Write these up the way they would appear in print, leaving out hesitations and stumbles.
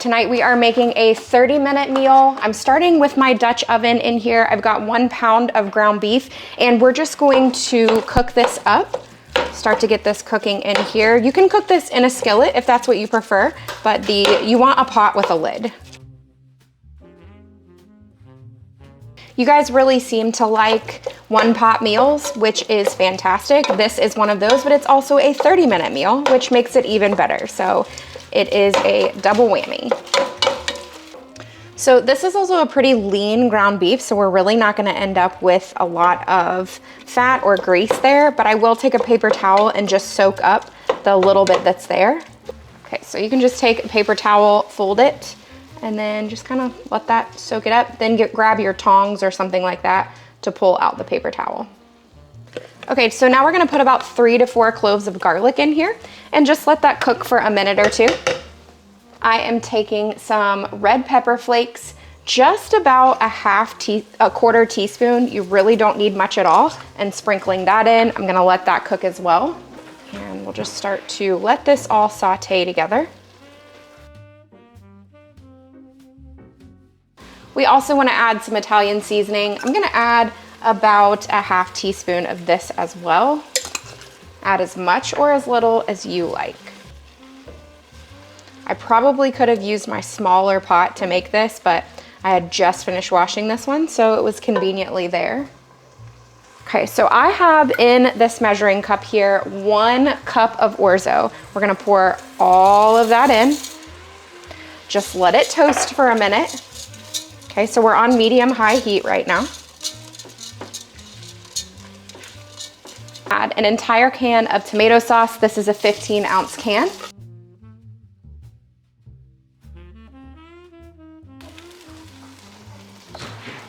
Tonight we are making a 30-minute meal. I'm starting with my Dutch oven in here. I've got 1 pound of ground beef, and we're just going to cook this up. Start to get this cooking in here. You can cook this in a skillet if that's what you prefer, but you want a pot with a lid. You guys really seem to like one-pot meals, which is fantastic. This is one of those, but it's also a 30-minute meal, which makes it even better. So it is a double whammy. So this is also a pretty lean ground beef, so we're really not gonna end up with a lot of fat or grease there, but I will take a paper towel and just soak up the little bit that's there. Okay, so you can just take a paper towel, fold it, and then just kind of let that soak it up. Then grab your tongs or something like that to pull out the paper towel. Okay, so now we're gonna put about 3 to 4 cloves of garlic in here and just let that cook for a minute or two. I am taking some red pepper flakes, just about a quarter teaspoon. You really don't need much at all, and sprinkling that in. I'm gonna let that cook as well. And we'll just start to let this all saute together. We also wanna add some Italian seasoning. I'm gonna add about a half teaspoon of this as well. Add as much or as little as you like. I probably could have used my smaller pot to make this, but I had just finished washing this one, so it was conveniently there. Okay, so I have in this measuring cup here 1 cup of orzo. We're gonna pour all of that in. Just let it toast for a minute. Okay, so we're on medium-high heat right now. Add an entire can of tomato sauce. This is a 15-ounce can.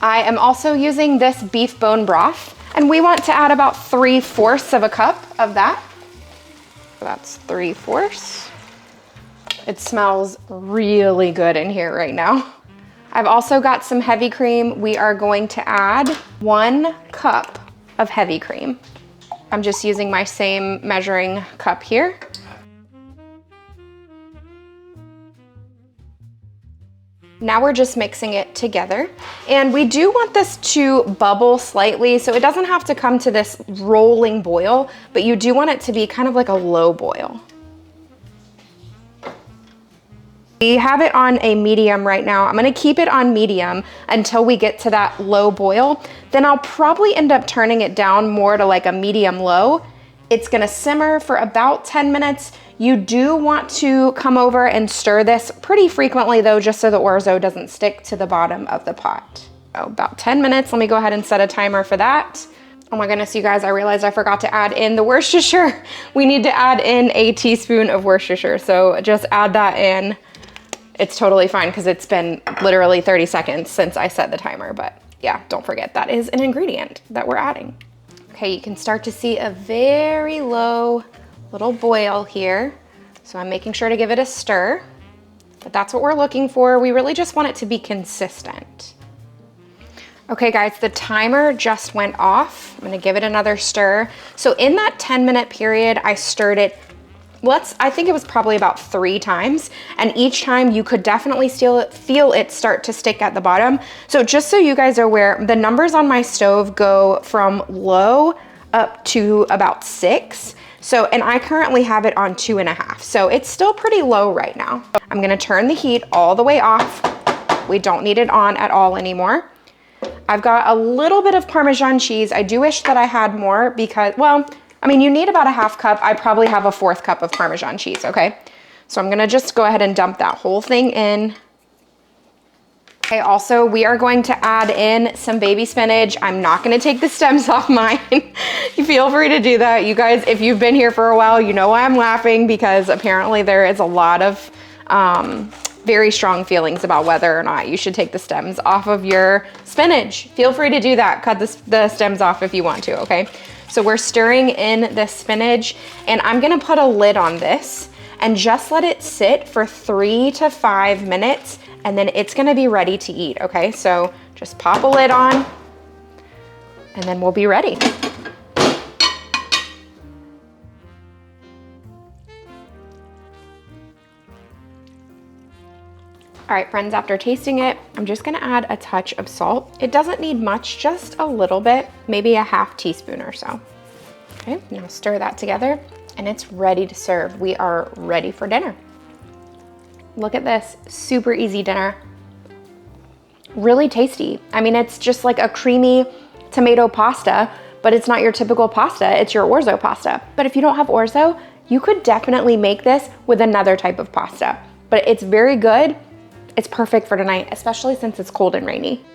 I am also using this beef bone broth, and we want to add about 3/4 of a cup of that. That's 3/4. It smells really good in here right now. I've also got some heavy cream. We are going to add 1 cup of heavy cream. I'm just using my same measuring cup here. Now we're just mixing it together. And we do want this to bubble slightly, so it doesn't have to come to this rolling boil, but you do want it to be kind of like a low boil. We have it on a medium right now. I'm gonna keep it on medium until we get to that low boil. Then I'll probably end up turning it down more to like a medium low. It's gonna simmer for about 10 minutes. You do want to come over and stir this pretty frequently though, just so the orzo doesn't stick to the bottom of the pot. Oh, about 10 minutes. Let me go ahead and set a timer for that. Oh my goodness, you guys, I realized I forgot to add in the Worcestershire. We need to add in a teaspoon of Worcestershire, so just add that in. It's totally fine because it's been literally 30 seconds since I set the timer, but yeah, don't forget that is an ingredient that we're adding. Okay, you can start to see a very low little boil here. So I'm making sure to give it a stir, but that's what we're looking for. We really just want it to be consistent. Okay guys, the timer just went off. I'm gonna give it another stir. So in that 10-minute period, I stirred it I think it was probably about 3 times, and each time you could definitely feel it start to stick at the bottom. So just so you guys are aware, the numbers on my stove go from low up to about 6. So, and I currently have it on 2.5. So it's still pretty low right now. I'm gonna turn the heat all the way off. We don't need it on at all anymore. I've got a little bit of Parmesan cheese. I do wish that I had more because, well, I mean, you need about a 1/2 cup. I probably have a 1/4 cup of Parmesan cheese, okay? So I'm gonna just go ahead and dump that whole thing in. Okay, also, we are going to add in some baby spinach. I'm not gonna take the stems off mine. You feel free to do that. You guys, if you've been here for a while, you know why I'm laughing, because apparently there is a lot of very strong feelings about whether or not you should take the stems off of your spinach. Feel free to do that. Cut the stems off if you want to, okay? So we're stirring in the spinach, and I'm gonna put a lid on this and just let it sit for 3 to 5 minutes, and then it's gonna be ready to eat, okay? So just pop a lid on, and then we'll be ready. All right, friends, after tasting it, I'm just gonna add a touch of salt. It doesn't need much, just a little bit, maybe a half teaspoon or so. Okay, now stir that together and it's ready to serve. We are ready for dinner. Look at this, super easy dinner. Really tasty. I mean, it's just like a creamy tomato pasta, but it's not your typical pasta, it's your orzo pasta. But if you don't have orzo, you could definitely make this with another type of pasta. But it's very good. It's perfect for tonight, especially since it's cold and rainy.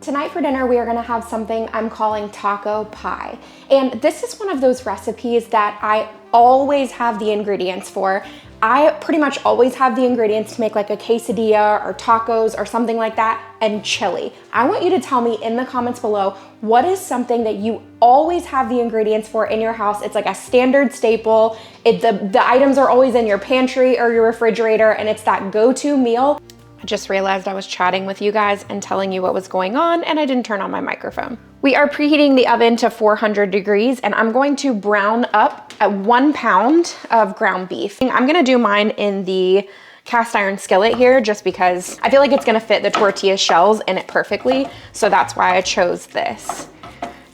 Tonight for dinner, we are gonna have something I'm calling taco pie. And this is one of those recipes that I always have the ingredients for. I pretty much always have the ingredients to make like a quesadilla or tacos or something like that, and chili. I want you to tell me in the comments below, what is something that you always have the ingredients for in your house? It's like a standard staple. The items are always in your pantry or your refrigerator, and it's that go-to meal. I just realized I was chatting with you guys and telling you what was going on, and I didn't turn on my microphone. We are preheating the oven to 400 degrees, and I'm going to brown up at 1 pound of ground beef. I'm gonna do mine in the cast iron skillet here, just because I feel like it's gonna fit the tortilla shells in it perfectly, so that's why I chose this.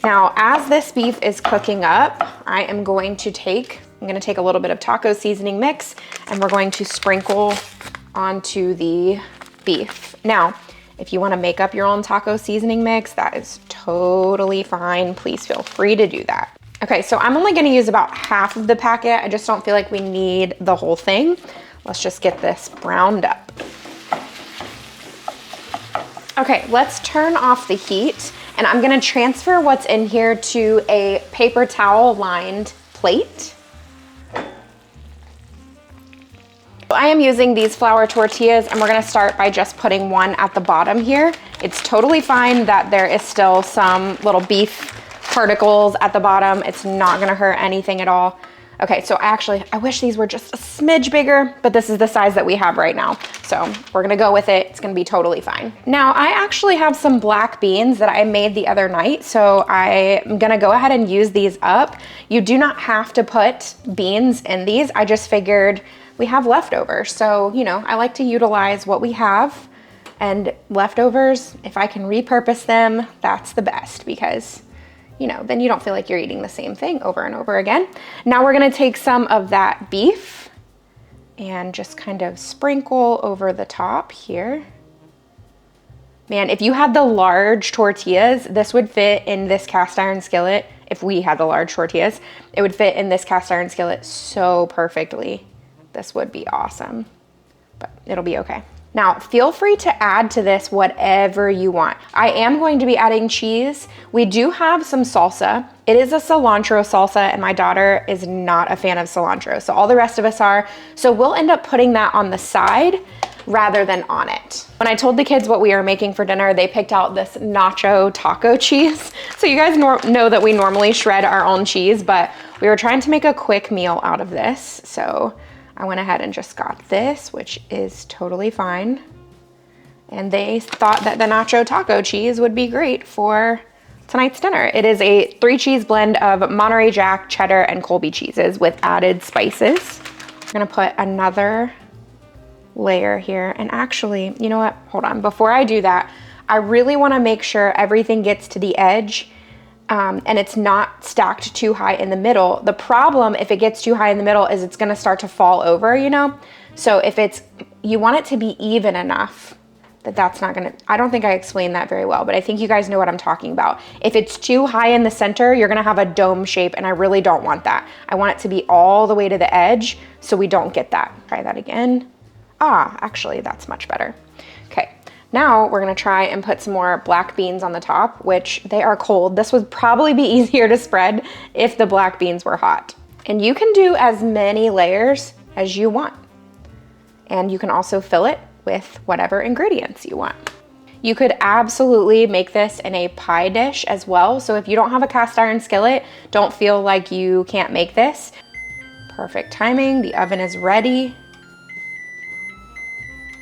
Now, as this beef is cooking up, I'm gonna take a little bit of taco seasoning mix, and we're going to sprinkle onto the beef. Now, if you wanna make up your own taco seasoning mix, that is totally fine. Please feel free to do that. Okay, so I'm only gonna use about half of the packet. I just don't feel like we need the whole thing. Let's just get this browned up. Okay, let's turn off the heat, and I'm gonna transfer what's in here to a paper towel lined plate. I am using these flour tortillas, and we're gonna start by just putting one at the bottom here. It's totally fine that there is still some little beef particles at the bottom. It's not gonna hurt anything at all. Okay, so I wish these were just a smidge bigger, but this is the size that we have right now. So we're gonna go with it. It's gonna be totally fine. Now, I actually have some black beans that I made the other night, so I'm gonna go ahead and use these up. You do not have to put beans in these. I just figured we have leftovers. So, you know, I like to utilize what we have, and leftovers, if I can repurpose them, that's the best, because, you know, then you don't feel like you're eating the same thing over and over again. Now we're gonna take some of that beef and just kind of sprinkle over the top here. Man, if you had the large tortillas, this would fit in this cast iron skillet. If we had the large tortillas, it would fit in this cast iron skillet so perfectly. This would be awesome, but it'll be okay. Now, feel free to add to this whatever you want. I am going to be adding cheese. We do have some salsa. It is a cilantro salsa, and my daughter is not a fan of cilantro, so all the rest of us are. So we'll end up putting that on the side rather than on it. When I told the kids what we are making for dinner, they picked out this nacho taco cheese. So you guys know that we normally shred our own cheese, but we were trying to make a quick meal out of this, so I went ahead and just got this, which is totally fine. And they thought that the nacho taco cheese would be great for tonight's dinner. It is a 3-cheese blend of Monterey Jack, cheddar, and Colby cheeses with added spices. I'm gonna put another layer here. And actually, you know what? Hold on. Before I do that, I really wanna make sure everything gets to the edge and it's not stacked too high in the middle. The problem if it gets too high in the middle is it's gonna start to fall over, you know? So if you want it to be even enough that's not gonna, I don't think I explained that very well, but I think you guys know what I'm talking about. If it's too high in the center, you're gonna have a dome shape, and I really don't want that. I want it to be all the way to the edge so we don't get that. Try that again. Actually that's much better. Okay. Now we're gonna try and put some more black beans on the top, which they are cold. This would probably be easier to spread if the black beans were hot. And you can do as many layers as you want. And you can also fill it with whatever ingredients you want. You could absolutely make this in a pie dish as well. So if you don't have a cast iron skillet, don't feel like you can't make this. Perfect timing, the oven is ready.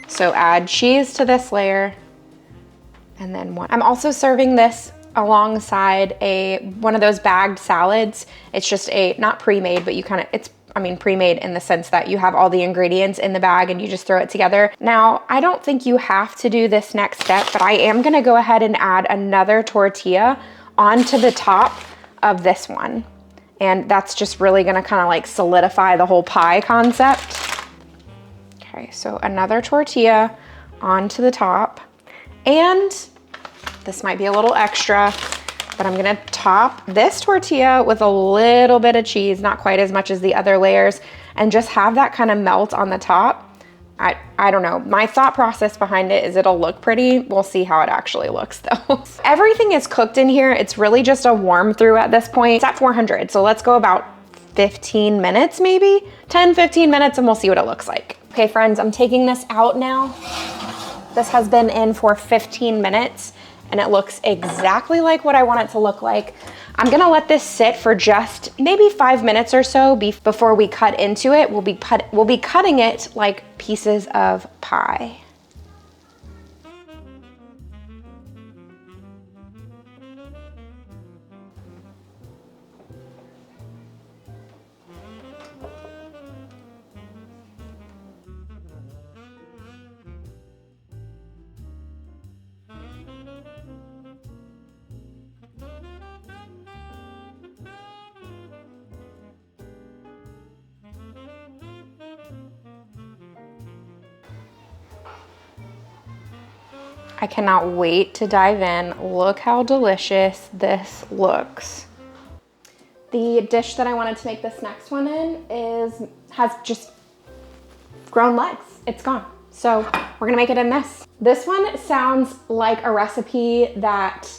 So add cheese to this layer, and then one. I'm also serving this alongside one of those bagged salads. It's just not pre-made, but you kind of, pre-made in the sense that you have all the ingredients in the bag and you just throw it together. Now, I don't think you have to do this next step, but I am gonna go ahead and add another tortilla onto the top of this one. And that's just really gonna kind of like solidify the whole pie concept. Okay, so another tortilla onto the top. And this might be a little extra, but I'm gonna top this tortilla with a little bit of cheese, not quite as much as the other layers, and just have that kind of melt on the top. I don't know. My thought process behind it is it'll look pretty. We'll see how it actually looks though. Everything is cooked in here. It's really just a warm through at this point. It's at 400, so let's go about 15 minutes maybe, 10, 15 minutes, and we'll see what it looks like. Okay friends, I'm taking this out now. This has been in for 15 minutes. And it looks exactly like what I want it to look like. I'm gonna let this sit for just maybe 5 minutes or so before we cut into it. We'll be cutting it like pieces of pie. I cannot wait to dive in. Look how delicious this looks. The dish that I wanted to make this next one in has just grown legs. It's gone. So we're gonna make it in this. This one sounds like a recipe that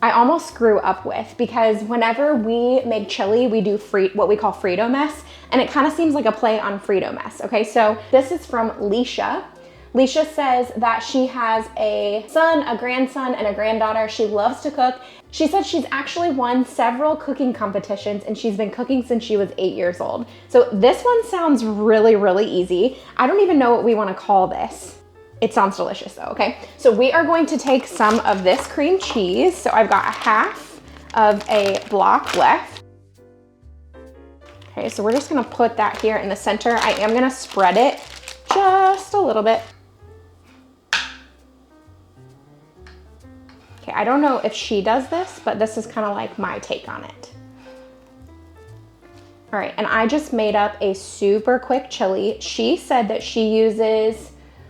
I almost grew up with, because whenever we make chili, we do what we call Frito mess, and it kind of seems like a play on Frito mess. Okay, so this is from Leisha. Leisha says that she has a son, a grandson, and a granddaughter. She loves to cook. She said she's actually won several cooking competitions and she's been cooking since she was 8 years old. So this one sounds really, really easy. I don't even know what we want to call this. It sounds delicious though, okay? So we are going to take some of this cream cheese. So I've got half of a block left. Okay, so we're just gonna put that here in the center. I am gonna spread it just a little bit. Okay, I don't know if she does this, but this is kind of like my take on it. All right, and I just made up a super quick chili. She said that she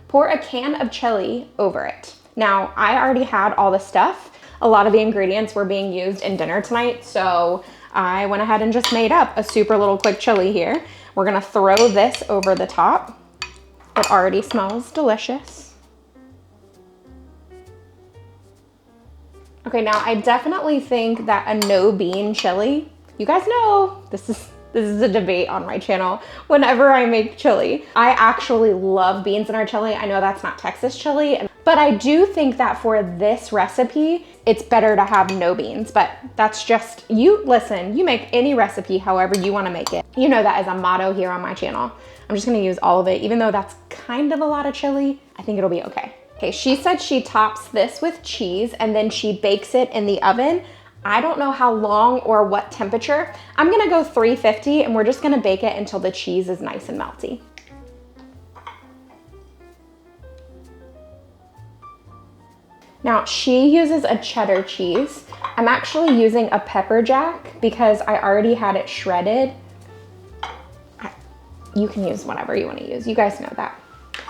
pour a can of chili over it. Now, I already had all the stuff. A lot of the ingredients were being used in dinner tonight, so I went ahead and just made up a super little quick chili here. We're gonna throw this over the top. It already smells delicious. Okay, now I definitely think that a no bean chili, you guys know, this is a debate on my channel whenever I make chili. I actually love beans in our chili. I know that's not Texas chili, but I do think that for this recipe, it's better to have no beans, but that's just, listen, you make any recipe however you wanna make it. You know that as a motto here on my channel. I'm just gonna use all of it, even though that's kind of a lot of chili, I think it'll be okay. Okay, she said she tops this with cheese and then she bakes it in the oven. I don't know how long or what temperature. I'm gonna go 350 and we're just gonna bake it until the cheese is nice and melty. Now, she uses a cheddar cheese. I'm actually using a pepper jack because I already had it shredded. You can use whatever you wanna use. You guys know that.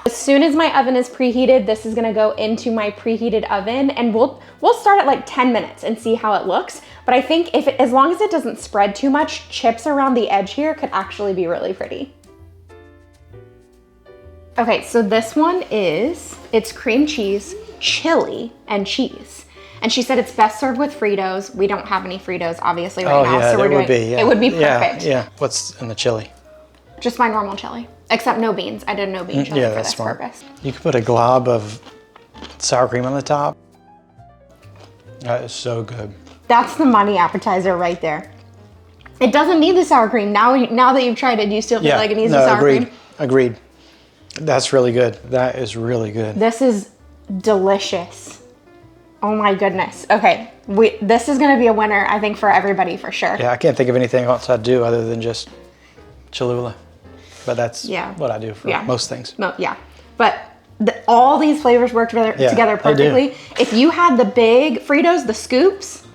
As soon as my oven is preheated, this is gonna go into my preheated oven and we'll start at like 10 minutes and see how it looks. But I think as long as it doesn't spread too much, chips around the edge here could actually be really pretty. Okay, so this one it's cream cheese, chili, and cheese. And she said it's best served with Fritos. We don't have any Fritos obviously right now, yeah, so it would be perfect. Yeah. What's in the chili? Just my normal chili, except no beans. I did no bean chili for this purpose. You could put a glob of sour cream on the top. That is so good. That's the money appetizer right there. It doesn't need the sour cream. Now that you've tried it, do you still feel like it needs the sour cream? Agreed. That's really good. That is really good. This is delicious. Oh my goodness. Okay, This is gonna be a winner, I think, for everybody for sure. Yeah, I can't think of anything else I'd do other than just Cholula. But that's what I do for most things. No, yeah, but all these flavors work together perfectly. If you had the big Fritos, the scoops,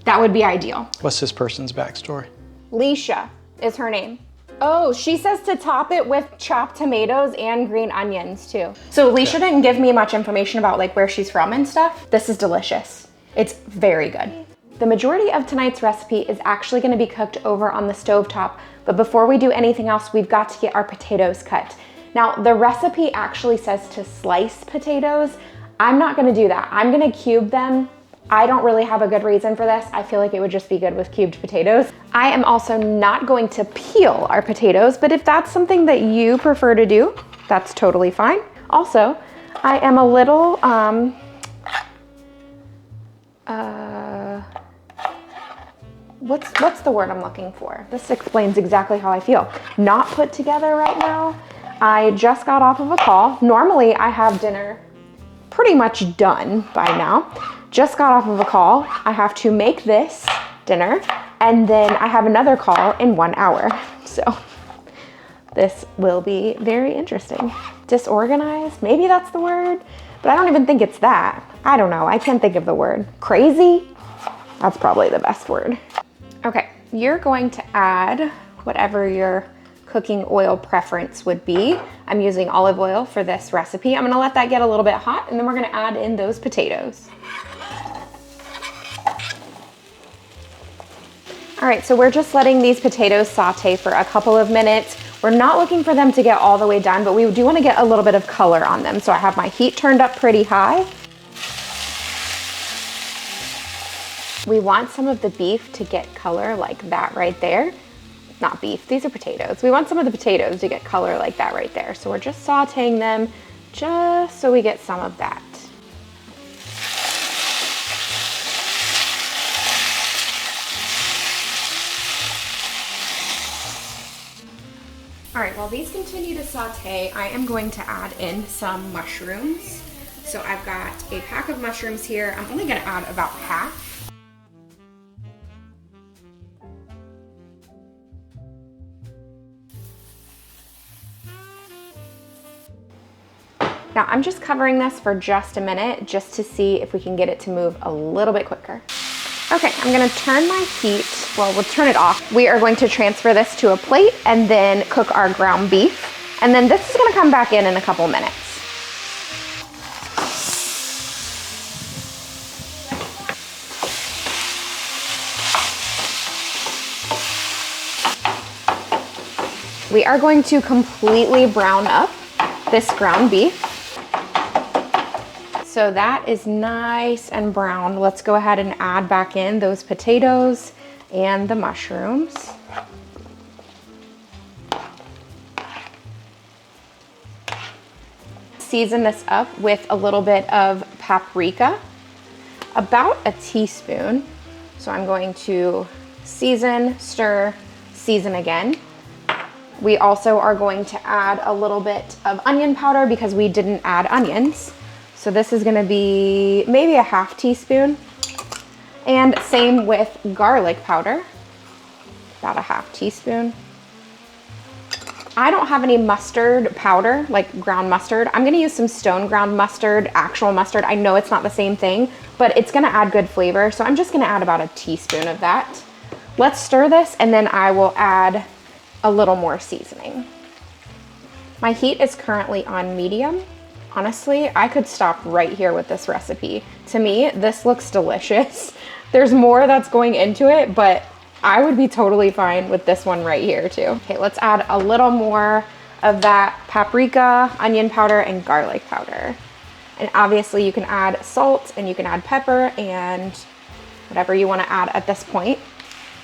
that would be ideal. What's this person's backstory? Leisha is her name. Oh, she says to top it with chopped tomatoes and green onions too. So Leisha didn't give me much information about like where she's from and stuff. This is delicious. It's very good. The majority of tonight's recipe is actually gonna be cooked over on the stovetop, but before we do anything else, we've got to get our potatoes cut. Now, the recipe actually says to slice potatoes. I'm not gonna do that. I'm gonna cube them. I don't really have a good reason for this. I feel like it would just be good with cubed potatoes. I am also not going to peel our potatoes, but if that's something that you prefer to do, that's totally fine. Also, I am a little, what's the word I'm looking for? This explains exactly how I feel. Not put together right now. I just got off of a call. Normally I have dinner pretty much done by now. Just got off of a call. I have to make this dinner and then I have another call in 1 hour. So this will be very interesting. Disorganized, maybe that's the word, but I don't even think it's that. I don't know, I can't think of the word. Crazy? That's probably the best word. Okay, you're going to add whatever your cooking oil preference would be. I'm using olive oil for this recipe. I'm gonna let that get a little bit hot and then we're gonna add in those potatoes. All right, so we're just letting these potatoes saute for a couple of minutes. We're not looking for them to get all the way done, but we do wanna get a little bit of color on them. So I have my heat turned up pretty high. We want some of the beef to get color like that right there. Not beef, these are potatoes. We want some of the potatoes to get color like that right there. So we're just sauteing them just so we get some of that. All right, while these continue to saute, I am going to add in some mushrooms. So I've got a pack of mushrooms here. I'm only gonna add about half. Now I'm just covering this for just a minute just to see if we can get it to move a little bit quicker. Okay, I'm gonna turn my heat, well, we'll turn it off. We are going to transfer this to a plate and then cook our ground beef. And then this is gonna come back in a couple minutes. We are going to completely brown up this ground beef. So that is nice and brown. Let's go ahead and add back in those potatoes and the mushrooms. Season this up with a little bit of paprika, about a teaspoon. So I'm going to season, stir, season again. We also are going to add a little bit of onion powder because we didn't add onions. So this is gonna be maybe a half teaspoon. And same with garlic powder, about a half teaspoon. I don't have any mustard powder, like ground mustard. I'm gonna use some stone ground mustard, actual mustard. I know it's not the same thing, but it's gonna add good flavor. So I'm just gonna add about a teaspoon of that. Let's stir this and then I will add a little more seasoning. My heat is currently on medium. Honestly, I could stop right here with this recipe. To me, this looks delicious. There's more that's going into it, but I would be totally fine with this one right here too. Okay, let's add a little more of that paprika, onion powder, and garlic powder. And obviously you can add salt and you can add pepper and whatever you wanna add at this point.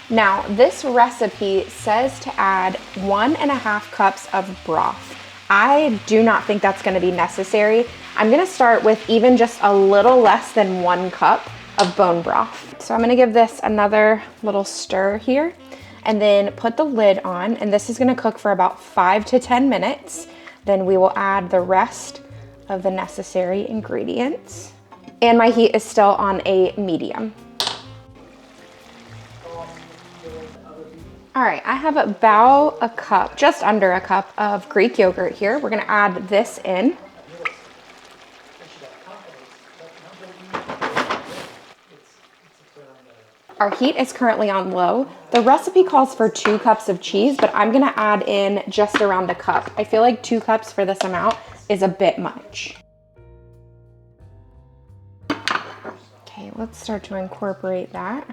Now, this recipe says to add 1.5 cups of broth. I do not think that's gonna be necessary. I'm gonna start with even just a little less than 1 cup of bone broth. So I'm gonna give this another little stir here and then put the lid on, and this is gonna cook for about 5 to 10 minutes. Then we will add the rest of the necessary ingredients. And my heat is still on a medium. All right, I have about a cup, just under a cup of Greek yogurt here. We're gonna add this in. Our heat is currently on low. The recipe calls for 2 cups of cheese, but I'm gonna add in just around a cup. I feel like 2 cups for this amount is a bit much. Okay, let's start to incorporate that.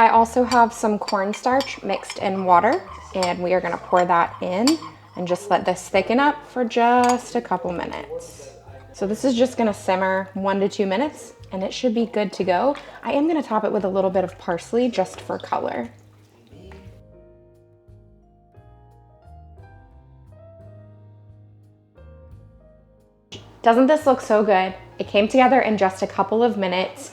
I also have some cornstarch mixed in water, and we are gonna pour that in and just let this thicken up for just a couple minutes. So this is just gonna simmer 1 to 2 minutes, and it should be good to go. I am gonna top it with a little bit of parsley just for color. Doesn't this look so good? It came together in just a couple of minutes.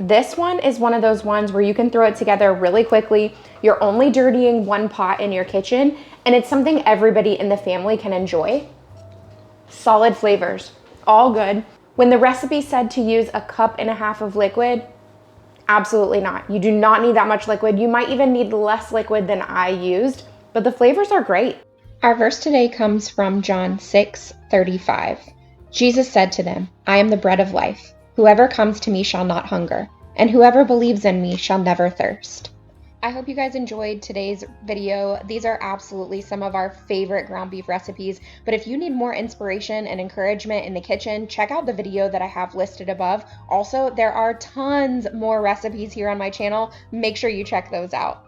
This one is one of those ones where you can throw it together really quickly. You're only dirtying 1 pot in your kitchen, and it's something everybody in the family can enjoy. Solid flavors, all good. When the recipe said to use 1.5 cups of liquid, absolutely not. You do not need that much liquid. You might even need less liquid than I used, but the flavors are great. Our verse today comes from John 6:35. Jesus said to them, "I am the bread of life. Whoever comes to me shall not hunger, and whoever believes in me shall never thirst." I hope you guys enjoyed today's video. These are absolutely some of our favorite ground beef recipes, but if you need more inspiration and encouragement in the kitchen, check out the video that I have listed above. Also, there are tons more recipes here on my channel. Make sure you check those out.